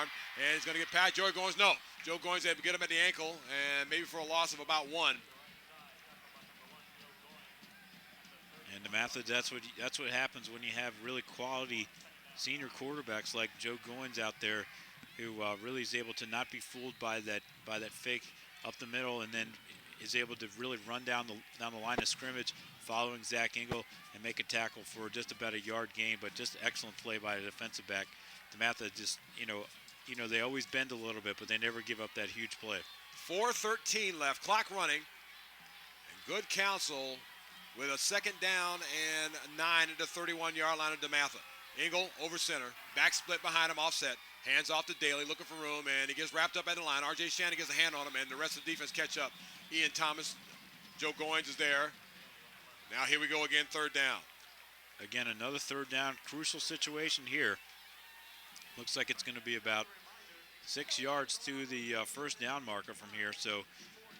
And he's going to get past Joey Goins. No. Joe Goins able to get him at the ankle, and maybe for a loss of about 1. And DeMatha, that's what happens when you have really quality senior quarterbacks like Joe Goins out there, who really is able to not be fooled by that fake up the middle, and then is able to really run down the line of scrimmage, following Zach Engel, and make a tackle for just about a yard gain. But just excellent play by the defensive back. DeMatha just they always bend a little bit, but they never give up that huge play. 4:13 left, clock running, and good counsel with a second down and 9 at the 31-yard line of DeMatha. Engel over center, back split behind him, offset, hands off to Daly, looking for room, and he gets wrapped up at the line. R.J. Shannon gets a hand on him, and the rest of the defense catch up. Ian Thomas, Joe Goins is there. Now here we go again, third down. Again, another third down, crucial situation here. Looks like it's going to be about 6 yards to the first down marker from here. So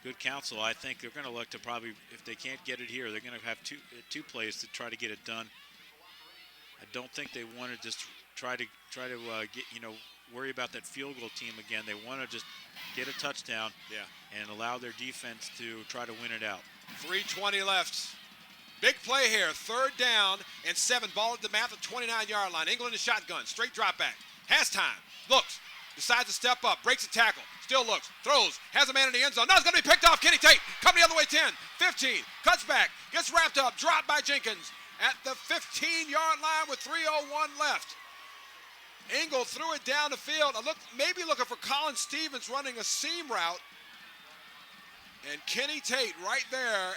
good counsel. I think they're going to look to probably, if they can't get it here, they're going to have two plays to try to get it done. I don't think they want to just try to get, worry about that field goal team again. They want to just get a touchdown, and allow their defense to try to win it out. 3:20 left. Big play here. Third down and 7. Ball at the DeMatha 29-yard line. England in shotgun. Straight drop back. Has time. Looks. Decides to step up. Breaks a tackle. Still looks. Throws. Has a man in the end zone. Now it's going to be picked off. Kenny Tate. Coming the other way. 10. 15. Cuts back. Gets wrapped up. Dropped by Jenkins at the 15-yard line with 3:01 left. Engel threw it down the field. Maybe looking for Colin Stevens running a seam route. And Kenny Tate right there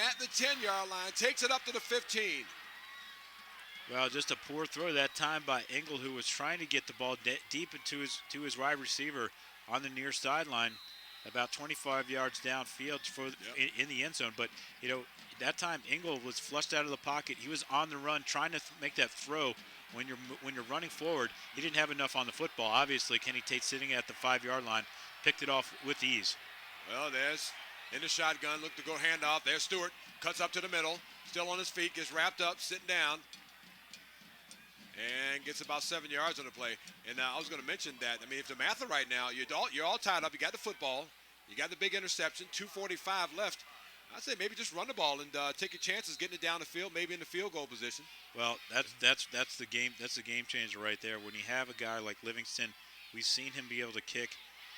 at the 10-yard line takes it up to the 15. Well, just a poor throw that time by Engel, who was trying to get the ball deep into his wide receiver on the near sideline, about 25 yards downfield in the end zone. But that time Engel was flushed out of the pocket. He was on the run trying to make that throw. When you're running forward, he didn't have enough on the football. Obviously, Kenny Tate sitting at the 5-yard line picked it off with ease. Well, there's in the shotgun, look to go handoff. There's Stewart, cuts up to the middle, still on his feet, gets wrapped up, sitting down, and gets about 7 yards on the play. And I was going to mention that, if DeMatha right now, you're all tied up. You got the football, you got the big interception, 2:45 left. I'd say maybe just run the ball and take your chances getting it down the field, maybe in the field goal position. Well, that's the game. That's the game changer right there. When you have a guy like Livingston, we've seen him be able to kick,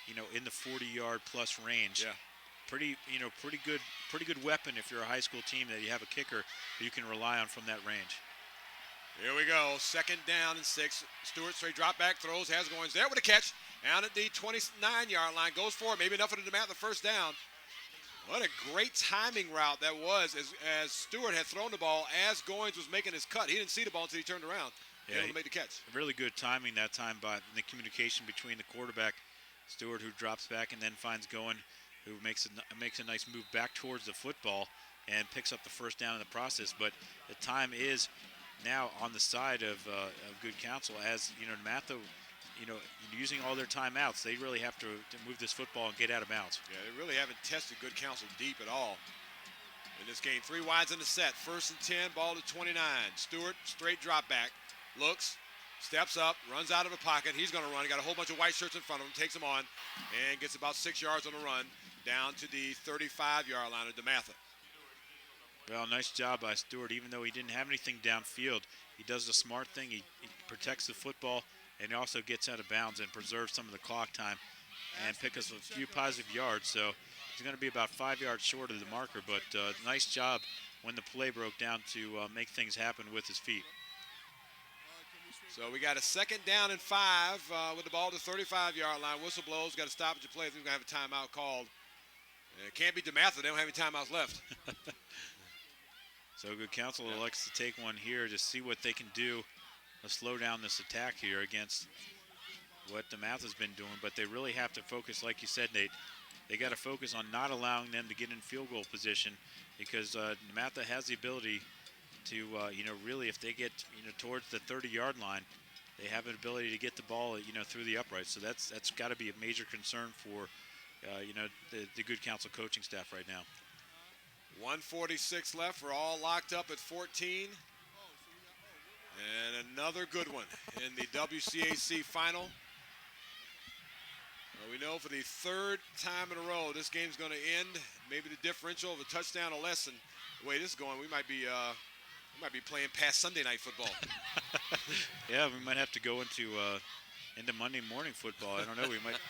in the 40-yard plus range. Yeah. Pretty good weapon if you're a high school team that you have a kicker that you can rely on from that range. Here we go. Second down and 6. Stewart straight drop back, throws, has Goins there with a catch. Down at the 29-yard line, goes for it. Maybe enough for the DeMatha first down. What a great timing route that was as Stewart had thrown the ball as Goins was making his cut. He didn't see the ball until he turned around. Able to make the catch. Really good timing that time by the communication between the quarterback, Stewart, who drops back and then finds Goin, who makes a nice move back towards the football and picks up the first down in the process. But the time is now on the side of good counsel, as DeMatha, using all their timeouts, they really have to move this football and get out of bounds. Yeah, they really haven't tested good counsel deep at all in this game. 3 wides in the set. First and 10, ball to 29. Stewart, straight drop back, looks, steps up, runs out of the pocket. He's going to run. He got a whole bunch of white shirts in front of him, takes them on, and gets about 6 yards on the run down to the 35-yard line of DeMatha. Well, nice job by Stewart. Even though he didn't have anything downfield, he does the smart thing. He protects the football, and he also gets out of bounds and preserves some of the clock time and picks us a few positive yards. So he's going to be about 5 yards short of the marker, but nice job when the play broke down to make things happen with his feet. So we got a second down and 5 with the ball to the 35-yard line. Whistle blows, got to stop at your play. I think we're going to have a timeout called. It can't be DeMatha. They don't have any timeouts left. So good counsel elects to take one here to see what they can do to slow down this attack here against what DeMatha's been doing. But they really have to focus, like you said, Nate. They got to focus on not allowing them to get in field goal position, because DeMatha has the ability to, really, if they get, towards the 30-yard line, they have an ability to get the ball, through the uprights. So that's got to be a major concern for, the good counsel coaching staff right now. 1:46 left. We're all locked up at 14. And another good one in the WCAC final. we know for the third time in a row, this game's going to end. Maybe the differential of a touchdown or less. And the way this is going, we might be playing past Sunday night football. Yeah, we might have to go into Monday morning football. I don't know. We might.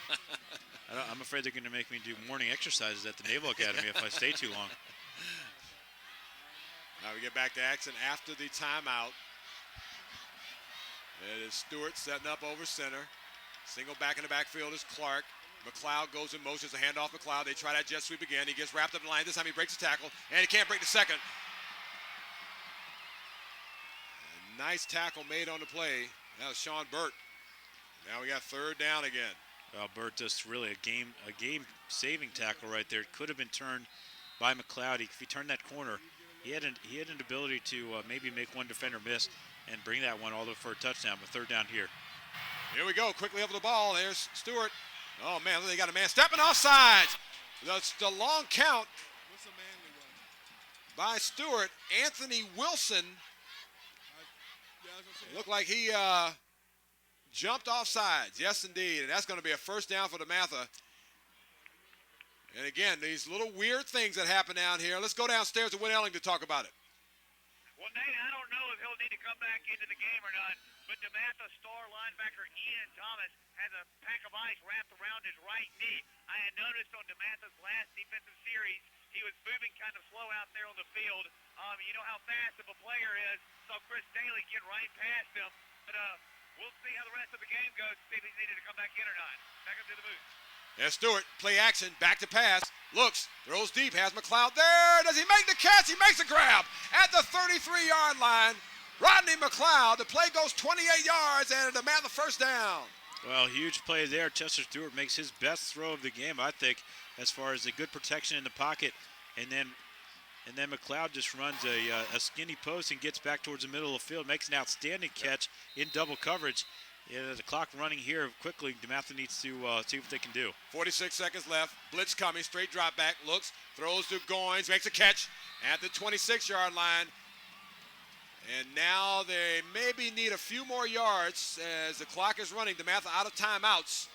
I'm afraid they're going to make me do morning exercises at the Naval Academy if I stay too long. Now we get back to action after the timeout. It is Stewart setting up over center. Single back in the backfield is Clark. McLeod goes in motion. It's a handoff McLeod. They try that jet sweep again. He gets wrapped up in the line. This time he breaks the tackle, and he can't break the second. A nice tackle made on the play. That was Sean Burt. Now we got third down again. Well, Burt just really a game-saving tackle right there. It could have been turned by McLeod. If he turned that corner, he had an ability to maybe make one defender miss and bring that one all the way for a touchdown. But third down here. Here we go, quickly over the ball. There's Stewart. Oh, man, they got a man stepping off sides. The long count by Stewart. Anthony Wilson. It looked like he jumped off sides. Yes, indeed. And that's going to be a first down for DeMatha. And again, these little weird things that happen down here. Let's go downstairs to Win Elling to talk about it. Well, Nate, I don't know if he'll need to come back into the game or not, but DeMatha star linebacker Ian Thomas has a pack of ice wrapped around his right knee. I had noticed on DeMatha's last defensive series, he was moving kind of slow out there on the field. You know how fast of a player is, so Chris Daly get right past him. But we'll see how the rest of the game goes, see if he's needed to come back in or not. Back up to the booth. There's Stewart, play action, back to pass, looks, throws deep, has McLeod there. Does he make the catch? He makes a grab at the 33-yard line. Rodney McLeod, the play goes 28 yards, and DeMatha first down. Well, huge play there. Chester Stewart makes his best throw of the game, I think, as far as the good protection in the pocket. And then McLeod just runs a skinny post and gets back towards the middle of the field, makes an outstanding catch in double coverage. Yeah, the clock running here quickly. DeMatha needs to see what they can do. 46 seconds left. Blitz coming. Straight drop back. Looks. Throws to Goins. Makes a catch at the 26-yard line. And now they maybe need a few more yards as the clock is running. DeMatha out of timeouts.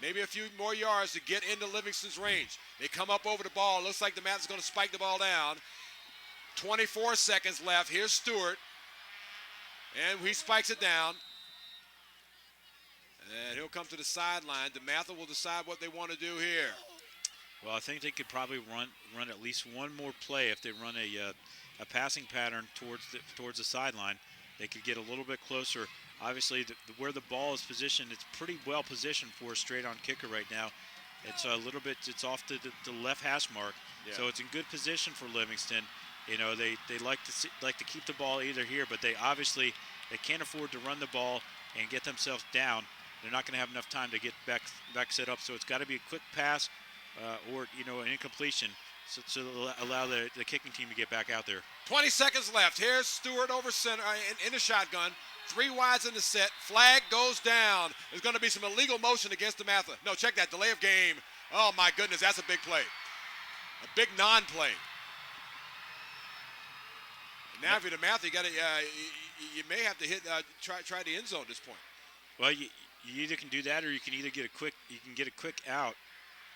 Maybe a few more yards to get into Livingston's range. They come up over the ball. Looks like DeMatha's going to spike the ball down. 24 seconds left. Here's Stewart. And he spikes it down. And he'll come to the sideline. DeMatha will decide what they want to do here. Well, I think they could probably run at least one more play if they run a passing pattern towards the sideline. They could get a little bit closer. Obviously, where the ball is positioned, it's pretty well positioned for a straight-on kicker right now. It's a little bit, it's off to the left hash mark, yeah. So it's in good position for Livingston. You know, they like to keep the ball either here, but they can't afford to run the ball and get themselves down. They're not going to have enough time to get back set up, so it's got to be a quick pass or an incompletion so allow the kicking team to get back out there. 20 seconds left. Here's Stewart over center in the shotgun. 3 wides in the set. Flag goes down. There's going to be some illegal motion against DeMatha. No, check that. Delay of game. Oh, my goodness. That's a big play. A big non-play. Now, if you're DeMatha, you may have to hit try the end zone at this point. Well, you either can do that or you can get a quick out.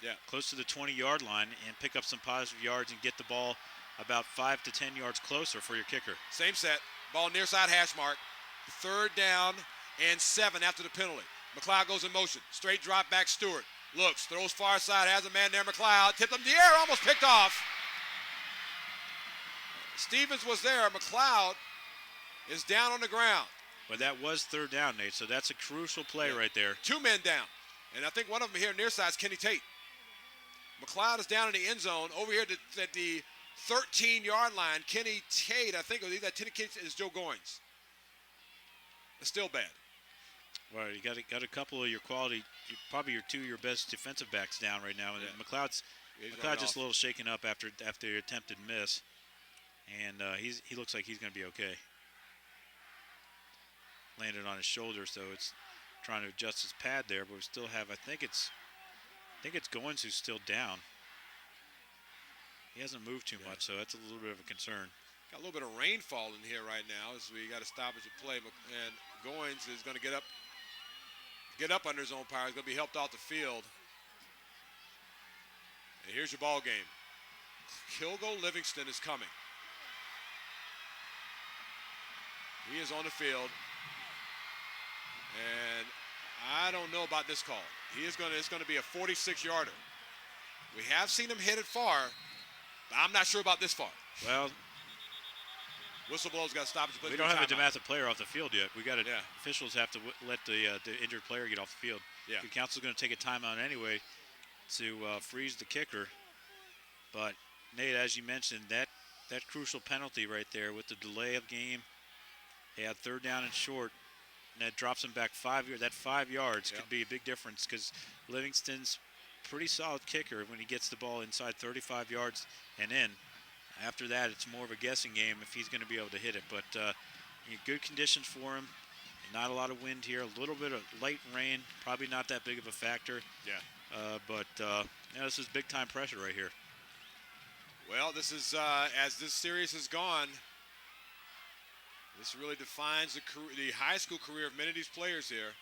Yeah. Close to the 20-yard line and pick up some positive yards and get the ball about 5 to 10 yards closer for your kicker. Same set. Ball near side hash mark. 3rd down and 7 after the penalty. McLeod goes in motion. Straight drop back Stewart. Looks, throws far side, has a man there. McLeod tipped him in the air, almost picked off. Stevens was there. McLeod is down on the ground. But that was 3rd down, Nate, so that's a crucial play right there. 2 men down. And I think one of them here near side is Kenny Tate. McLeod is down in the end zone. Over here at the 13-yard line, Kenny Tate, I think that Kenny Tate is Joe Goins. It's still bad. Well, you got a couple of your quality, probably your best defensive backs down right now. And McLeod's just a little shaken up after the attempted miss. And he looks like he's going to be okay. Landed on his shoulder, so it's trying to adjust his pad there, but we still have, I think it's Goins who's still down. He hasn't moved too much, so that's a little bit of a concern. Got a little bit of rainfall in here right now as we got to stoppage of play, and Goins is going to get up under his own power. He's going to be helped off the field. And here's your ball game. Kilgo Livingston is coming. He is on the field. And I don't know about this call. It's going to be a 46-yarder. We have seen him hit it far, but I'm not sure about this far. Well, Whistleblow's got to stop it. we don't have a DeMatha player off the field yet. We got to. Yeah. Officials have to let the injured player get off the field. Yeah. The council's going to take a timeout anyway to freeze the kicker. But Nate, as you mentioned, that crucial penalty right there with the delay of game. They had 3rd down and short, and that drops them back 5 yards. That 5 yards could be a big difference because Livingston's pretty solid kicker when he gets the ball inside 35 yards and in. After that, it's more of a guessing game if he's going to be able to hit it. But good conditions for him. Not a lot of wind here. A little bit of light rain. Probably not that big of a factor. Yeah. But this is big-time pressure right here. Well, this is, as this series has gone, this really defines the high school career of many of these players here.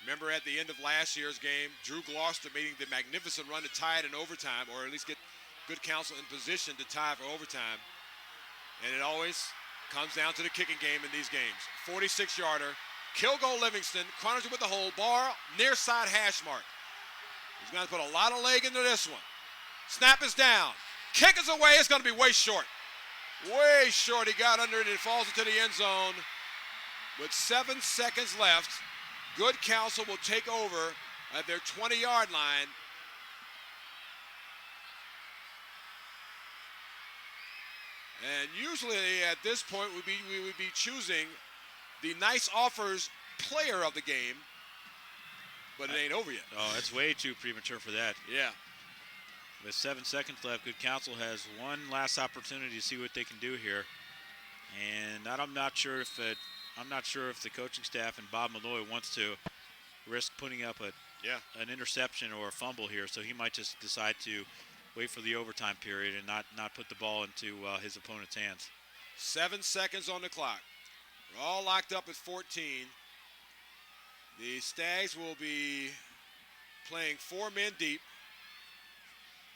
Remember at the end of last year's game, Drew Gloucester making the magnificent run to tie it in overtime, or at least get good counsel in position to tie for overtime. And it always comes down to the kicking game in these games. 46-yarder, Kilgo Livingston, corners it with the hole, bar near side hash mark. He's going to put a lot of leg into this one. Snap is down. Kick is away. It's going to be way short. Way short. He got under it and it falls into the end zone. With 7 seconds left, good counsel will take over at their 20-yard line. And usually at this point we would be choosing the nice offers player of the game, but it ain't over yet. Oh, it's way too premature for that. Yeah. With 7 seconds left, good counsel has one last opportunity to see what they can do here. And I'm not sure if the coaching staff and Bob Malloy wants to risk putting up an interception or a fumble here, so he might just decide to wait for the overtime period and not put the ball into his opponent's hands. 7 seconds on the clock. We're all locked up at 14. The Stags will be playing 4 men deep.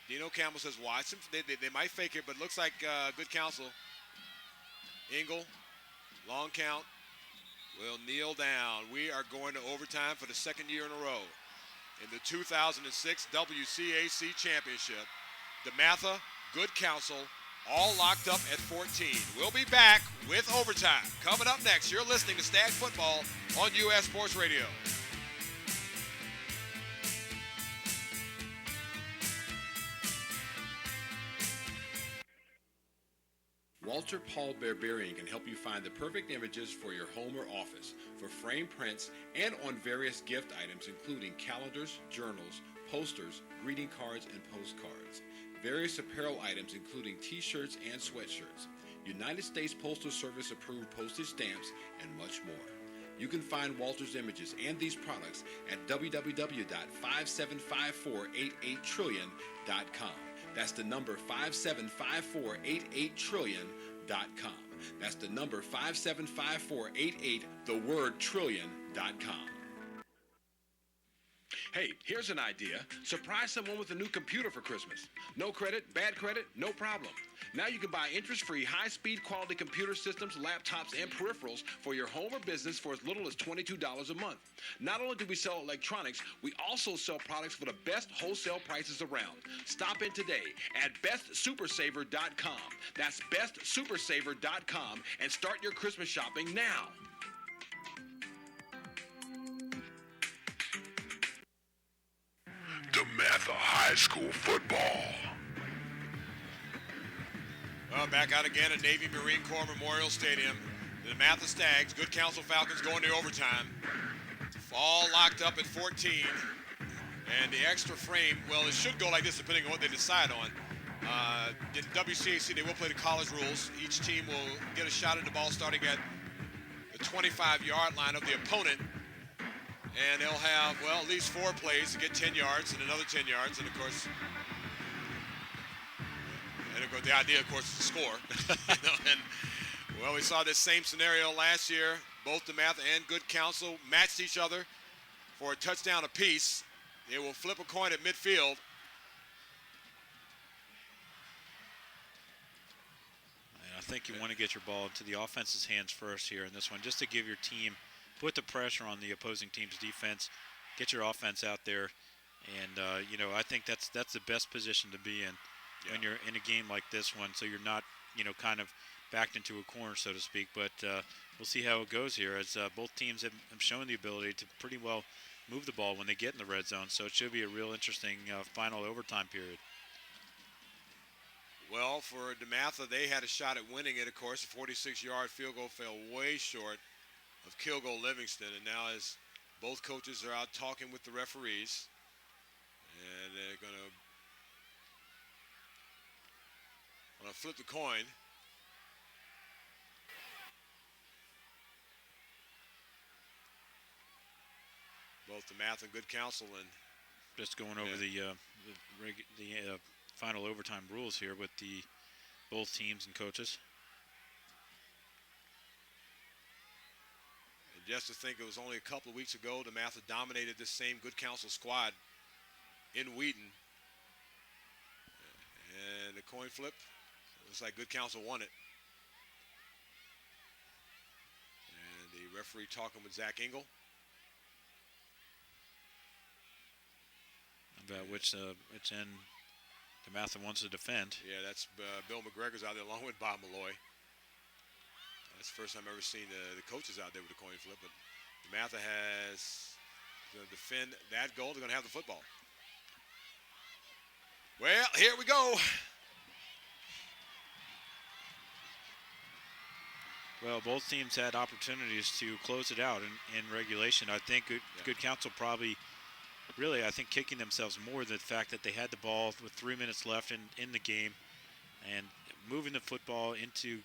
Dino Campbell says, watch them. They might fake it, but it looks like good counsel. Engel, long count, will kneel down. We are going to overtime for the 2nd year in a row in the 2006 WCAC Championship. DeMatha, good counsel, all locked up at 14. We'll be back with overtime. Coming up next, you're listening to Stag Football on US Sports Radio. Walter Paul Barbarian can help you find the perfect images for your home or office, for frame prints, and on various gift items including calendars, journals, posters, greeting cards, and postcards. Various apparel items including t-shirts and sweatshirts, United States Postal Service approved postage stamps, and much more. You can find Walter's images and these products at www.5754883000000.com. That's the number 5754883000000.com. That's the number 5754883000000, the word trillion.com. Hey, here's an idea. Surprise someone with a new computer for Christmas. No credit, bad credit, no problem. Now you can buy interest-free, high-speed quality computer systems, laptops, and peripherals for your home or business for as little as $22 a month. Not only do we sell electronics, we also sell products for the best wholesale prices around. Stop in today at bestsupersaver.com. That's bestsupersaver.com and start your Christmas shopping now. DeMatha High School football. Well, back out again at Navy Marine Corps Memorial Stadium. The DeMatha Stags, good counsel Falcons going to overtime. All locked up at 14. And the extra frame, well, it should go like this depending on what they decide on. In WCAC, they will play the college rules. Each team will get a shot at the ball starting at the 25-yard line of the opponent. And they'll have, well, at least 4 plays to get 10 yards and another 10 yards. And, of course, the idea, of course, is to score. Well, we saw this same scenario last year. Both DeMatha and good counsel matched each other for a touchdown apiece. They will flip a coin at midfield. think you want to get your ball into the offense's hands first here in this one, just to give your team, put the pressure on the opposing team's defense, get your offense out there, and I think that's the best position to be in when you're in a game like this one, so you're not kind of backed into a corner, so to speak. But we'll see how it goes here, as both teams have shown the ability to pretty well move the ball when they get in the red zone. So it should be a real interesting final overtime period. Well, for DeMatha, they had a shot at winning it, of course. A 46-yard field goal fell way short of Kilgore Livingston. And now as both coaches are out talking with the referees, and they're going to flip the coin. Both DeMatha and Good Counsel, and just going over the final overtime rules here with the both teams and coaches. And just to think, it was only a couple of weeks ago DeMatha dominated this same Good Counsel squad in Wheaton. And the coin flip, looks like Good Counsel won it. And the referee talking with Zach Engel about which end DeMatha wants to defend. Yeah, that's Bill McGregor's out there along with Bob Malloy. That's the first time I've ever seen the coaches out there with a coin flip. But DeMatha has to defend that goal. They're going to have the football. Well, here we go. Well, both teams had opportunities to close it out in regulation. I think Good Counsel probably really, I think, kicking themselves more than the fact that they had the ball with 3 minutes left in the game and moving the football into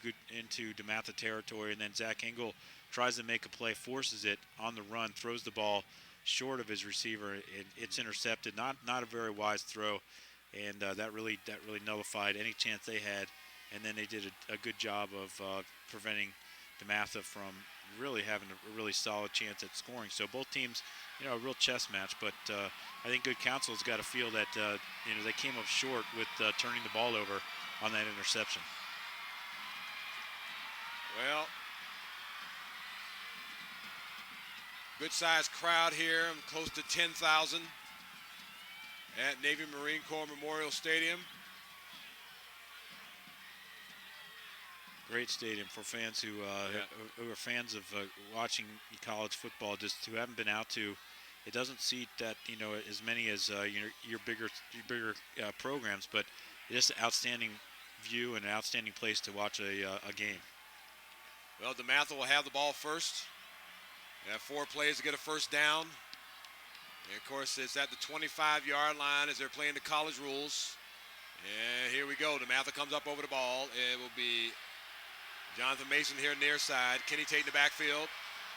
DeMatha territory, and then Zach Engel tries to make a play, forces it on the run, throws the ball short of his receiver. It's intercepted, not a very wise throw, and that really nullified any chance they had. And then they did a good job of preventing DeMatha from really having a really solid chance at scoring. So both teams, a real chess match, but I think Good Counsel's got to feel that they came up short with turning the ball over on that interception. Well, good-sized crowd here, close to 10,000 at Navy Marine Corps Memorial Stadium. Great stadium for fans who are fans of watching college football, just who haven't been out to. It doesn't seat that as many as your bigger programs, but just an outstanding view and an outstanding place to watch a game. Well, DeMatha will have the ball first. They have 4 plays to get a first down. And of course, it's at the 25-yard line as they're playing the college rules. And here we go. DeMatha comes up over the ball. It will be Jonathan Mason here near side. Kenny Tate in the backfield,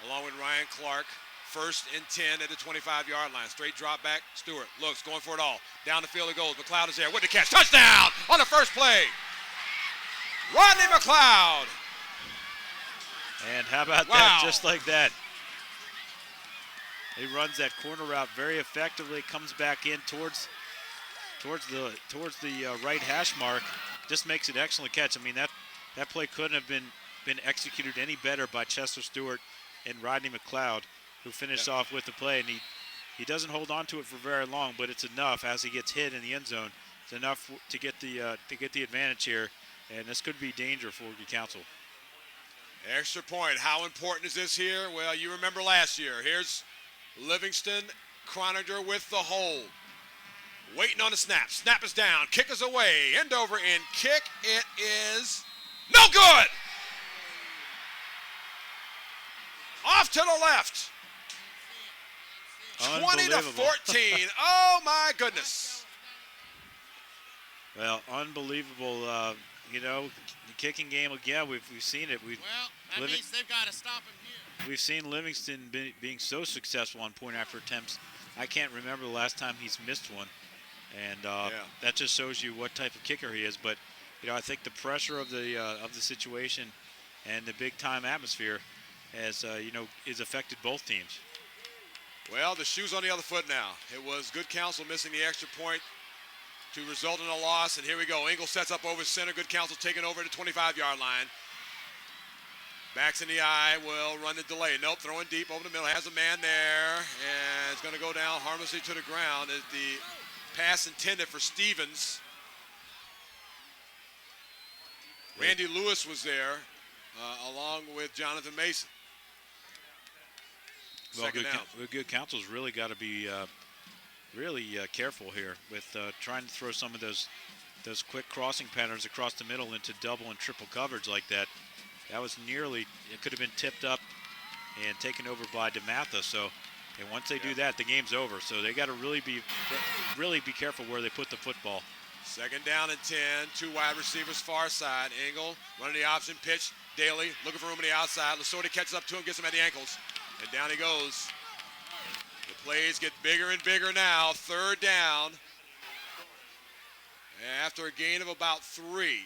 along with Ryan Clark. 1st and 10 at the 25-yard line. Straight drop back. Stewart looks, going for it all. Down the field it goes. McLeod is there with the catch. Touchdown on the first play. Rodney McLeod. And how about that? Just like that. He runs that corner route very effectively. Comes back in towards the right hash mark. Just makes an excellent catch. I mean, that play couldn't have been executed any better by Chester Stewart and Rodney McLeod, who finished off with the play. And he doesn't hold on to it for very long, but it's enough as he gets hit in the end zone. It's enough to get the advantage here, and this could be danger for Good Counsel. Extra point. How important is this here? Well, you remember last year. Here's Livingston, Croniger with the hold. Waiting on the snap. Snap is down. Kick is away. End over end kick. It is no good. Off to the left. 20-14. Oh, my goodness. Well, unbelievable. The kicking game again. We've seen it. That means they've got to stop him here. We've seen Livingston being so successful on point after attempts. I can't remember the last time he's missed one, and that just shows you what type of kicker he is. But I think the pressure of the situation and the big time atmosphere has is affected both teams. Well, the shoe's on the other foot now. It was Good Counsel missing the extra point to result in a loss. And here we go. Engel sets up over center. Good counsel taking over at the 25-yard line. Backs in the eye, will run the delay. Nope, throwing deep over the middle. Has a man there, and it's going to go down harmlessly to the ground as the pass intended for Stevens. Randy Lewis was there, along with Jonathan Mason. Well, Second down. good counsel's really got to be really careful here with trying to throw some of those quick crossing patterns across the middle into double and triple coverage like that. That was nearly, it could have been tipped up and taken over by DeMatha. So, and once they do that, the game's over. So they got to really be careful where they put the football. Second down and 10, 2 wide receivers far side. Engel running the option pitch. Daly looking for room on the outside. Lasorda catches up to him, gets him at the ankles, and down he goes. The plays get bigger and bigger now. Third down after a gain of about 3.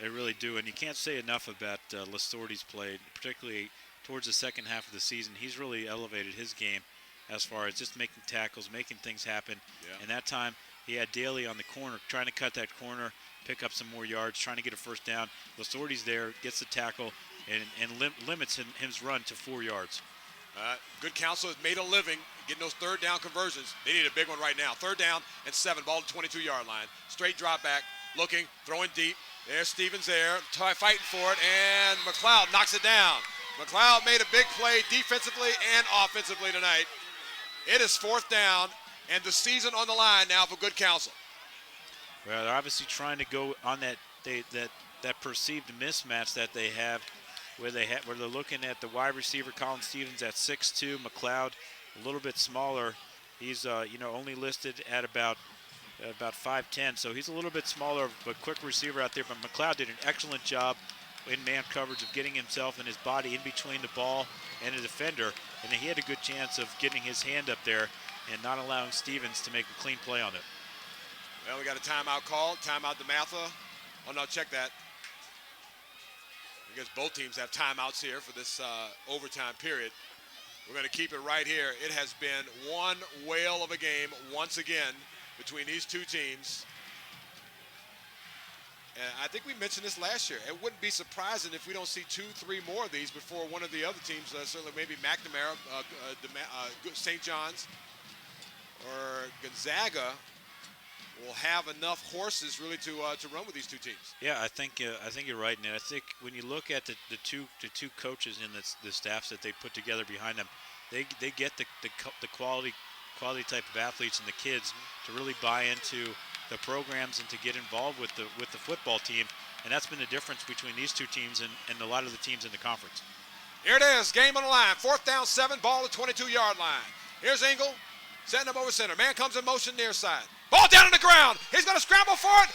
They really do, and you can't say enough about Lasordi's play, particularly towards the second half of the season. He's really elevated his game as far as just making tackles, making things happen. Yeah. And that time, he had Daly on the corner, trying to cut that corner, pick up some more yards, trying to get a first down. Lasordi's there, gets the tackle, and limits his run to 4 yards. Good counsel has made a living getting those third down conversions. They need a big one right now. Third down and 7, ball to 22-yard line. Straight drop back, looking, throwing deep. There's Stevens there, fighting for it, and McLeod knocks it down. McLeod made a big play defensively and offensively tonight. It is 4th down, and the season on the line now for good counsel. Well, they're obviously trying to go on that perceived mismatch that they have, where they're looking at the wide receiver Colin Stevens at 6'2", McLeod a little bit smaller. He's only listed at about 5'10", so he's a little bit smaller, but quick receiver out there. But McLeod did an excellent job in man coverage of getting himself and his body in between the ball and the defender, and he had a good chance of getting his hand up there and not allowing Stevens to make a clean play on it. Well, we got a timeout call. Timeout to Matha. Oh, no, check that. I guess both teams have timeouts here for this overtime period. We're going to keep it right here. It has been one whale of a game once again between these two teams. And I think we mentioned this last year. It wouldn't be surprising if we don't see 2, 3 more of these before one of the other teams, certainly maybe McNamara, St. John's, or Gonzaga, will have enough horses really to run with these two teams. Yeah, I think you're right, and I think when you look at the two coaches and the staffs that they put together behind them, they get the quality type of athletes and the kids to really buy into the programs and to get involved with the football team, and that's been the difference between these two teams and a lot of the teams in the conference. Here it is, game on the line. 4th down, 7, ball at 22-yard line. Here's Engel, setting up over center. Man comes in motion near side. Ball down on the ground. He's going to scramble for it.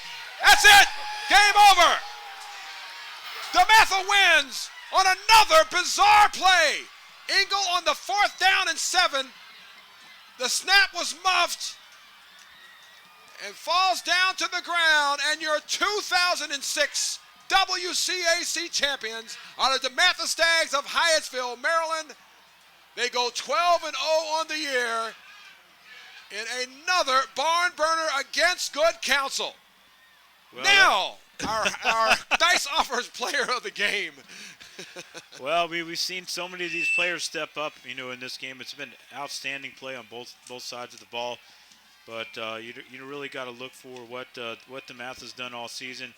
That's it. Game over. DeMatha wins on another bizarre play. Engel on the 4th down and 7. The snap was muffed and falls down to the ground, and your 2006 WCAC champions are the DeMatha Stags of Hyattsville, Maryland. They go 12-0 on the year in another barn burner against good counsel. Well, now, our Dice offers player of the game. Well, we've seen so many of these players step up, in this game. It's been outstanding play on both sides of the ball. But you really got to look for what DeMatha's done all season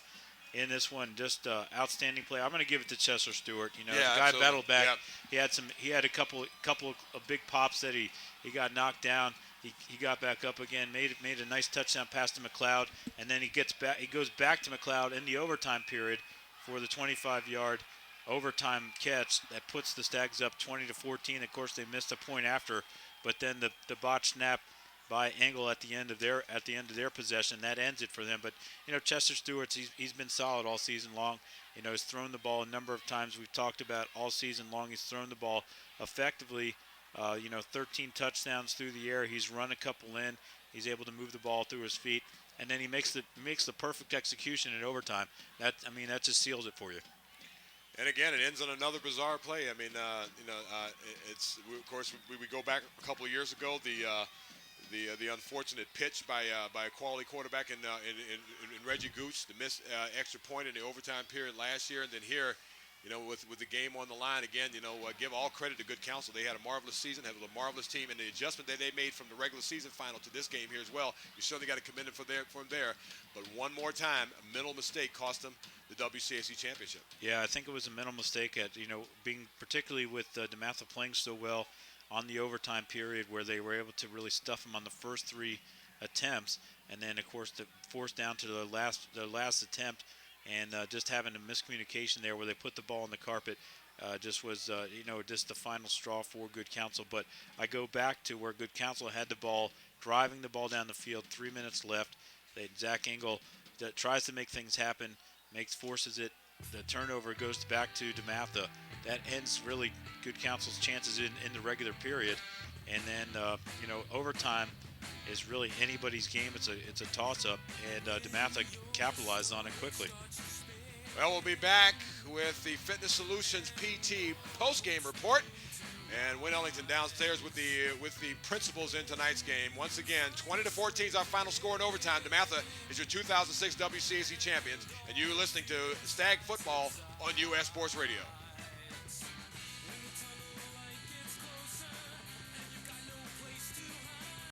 in this one. Just outstanding play. I'm going to give it to Chester Stewart. The guy absolutely. battled back. Yep. He had a couple of big pops that he got knocked down. He got back up again, made a nice touchdown pass to McLeod, and then he goes back to McLeod in the overtime period for the 25-yard overtime catch that puts the Stags up 20-14. Of course, they missed a point after, but then the botch snap by Engel at the end of their possession, that ends it for them. But Chester Stewart, he's been solid all season long. He's thrown the ball a number of times. We've talked about all season long. He's thrown the ball effectively. 13 touchdowns through the air. He's run a couple in. He's able to move the ball through his feet, and then he makes the perfect execution in overtime. That just seals it for you. And again, it ends on another bizarre play. Of course, we go back a couple of years ago. the unfortunate pitch by a quality quarterback in Reggie Gooch, the missed extra point in the overtime period last year, and then here, with the game on the line again, give all credit to good counsel. They had a marvelous season, had a marvelous team, and the adjustment that they made from the regular season final to this game here as well, you certainly got to commend them from there. But one more time, a mental mistake cost them the WCAC championship. Yeah, I think it was a mental mistake at, being particularly with DeMatha playing so well on the overtime period where they were able to really stuff them on the first 3 attempts, and then, of course, the force down to the last attempt, and just having a miscommunication there where they put the ball on the carpet just was, just the final straw for good counsel. But I go back to where good counsel had the ball, driving the ball down the field, 3 minutes left. Zach Engel tries to make things happen, forces it. The turnover goes back to DeMatha. That ends really good counsel's chances in the regular period. And then, overtime is really anybody's game. It's a toss-up, and DeMatha capitalized on it quickly. Well, we'll be back with the Fitness Solutions PT post-game report, and Win Ellington downstairs with the principals in tonight's game. Once again, 20-14 is our final score in overtime. DeMatha is your 2006 WCAC champions, and you're listening to Stag Football on US Sports Radio.